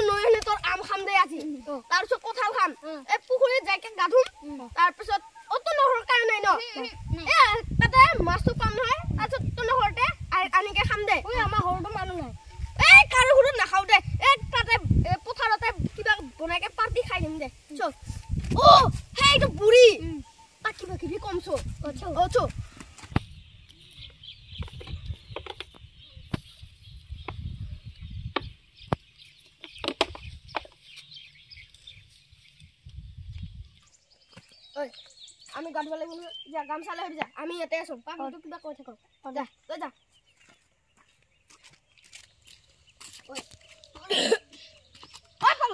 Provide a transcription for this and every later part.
নয়নে তোৰ আম খাম দে আজি তাৰ পিছত কঁঠাল খাম এই পুখুৰীত যাইকে গা ধুম তাৰ পিছত অত নহৰ কাৰণে ন এ তাতে মাছটো পাম নহয় তাৰপিছত তোৰ নহৰতে আনিকে খাম দে আমাৰ ঘৰতো মানুহ নাই এই কাৰো ঘৰত নাখাও দে এই তাতে পথাৰতে কিবা বনাইকে পাৰ্টি খাই দিম দে চল ও হেইটো বুঢ়ী তাক কিবা কিবি কমছো অছো আমি গাড়ি वाले যা গামছা লৈ যা আমি এতে আছো পাগলটো কিবা কৈ থাক যা তই যা ওই পাগল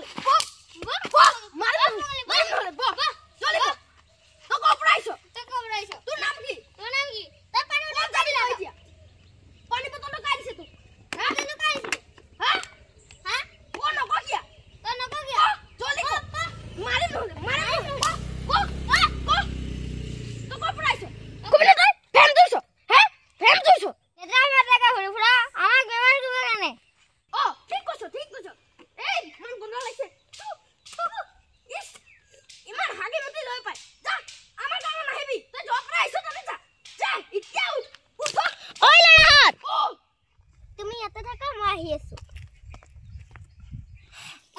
মার বাবা চলে গো তো কবরাইছো তোর নাম কি তাই পানি বটল যাবি না হইয়া পানি বটল কাই দিছে তুই হ্যাঁ কেন কাই দিছে হ্যাঁ হ্যাঁ ও নকো কিয়া তো নকো কিয়া চলে গো মারে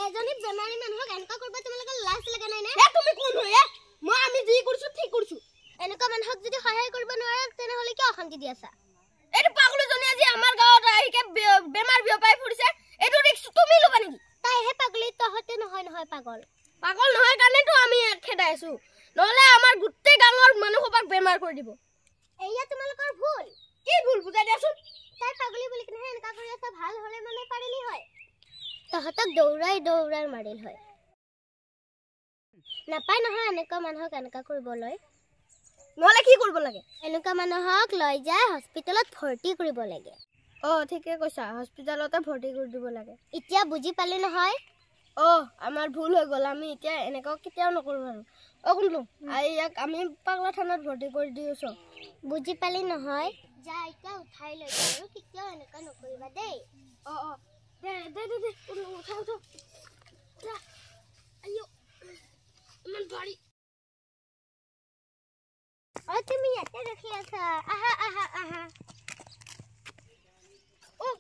এজনী বেমাৰী মানুহক এনেকা কৰবা তোমালোকৰ লাজ লাগা নাই না তুমি কোন হয় মই আমি যি কৰিছো ঠিক কৰিছো এনেকা মানুহক যদি সহায় কৰিব নোৱাৰা তেনে হলে কি অশান্তি দি আছা এটো পাগল জনী আজি আমাৰ গাঁৱত আহিকে বেমাৰ বিয়পাই ফুৰিছে এটো ৰিস্ক তুমি লবা নেকি তাই হে পাগলি তহতে নহয় পাগল নহয় কাৰণে তো আমি খেদাই আছো নহলে আমাৰ গুটে গাঁৱৰ মানুহক বেমাৰ কৰি দিব এয়া তোমালোকৰ ভুল কি ভুল বুজাই দিয়াছোন তাই পাগলি বুলি কিনে এনেকা কৰি আছে ভাল হলে মানে পাৰিলি হয় তহতক দৌৰাই মাৰিল হয় নাপাই নহয় এনেকা মানুহক এনেকা কৰিবলৈ নহলে কি কৰিব লাগে এনেকা মানুহক লৈ যায় হস্পিটেলত ভৰ্তি কৰিব লাগে ঠিকে কৈছা হস্পিটেলতে ভৰ্তি কৰি দিব লাগে এতিয়া বুজি পালি নহয় আমাৰ ভুল হৈ গল আমি এতিয়া এনেকা কেতিয়াও নকৰো আৰু কোনলো ইয়াক আমি পাগলা থানাত ভৰ্তি কৰি দিছো বুজি পালি নহয় যা এতিয়া উঠাই লৈ আৰু কেতিয়াও এনেকা নকৰিবা দেই দে উঠা যা আইও ইমান ভাৰী তুমি ইয়াতে ৰখি আছা আহা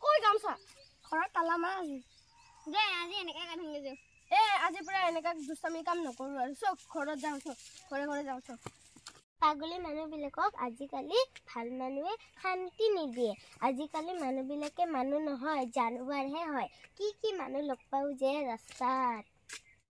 কই গামছা ঘৰত তালা মাৰা আজি দে আজি এনেকা কাম হৈ যাও আজি পৰা এনেকা দুষ্টামি কাম নকৰো আৰু চব ঘৰত যাও ঘৰে যাও পাগলি মানুহবিলাকক আজিকালি ভাল মানুহে শান্তি নিদিয়ে আজিকালি মানুহবিলাকে মানুহ নহয় জানুৱাৰহে হয় কি মানুহ লগ পাও যে ৰাস্তাত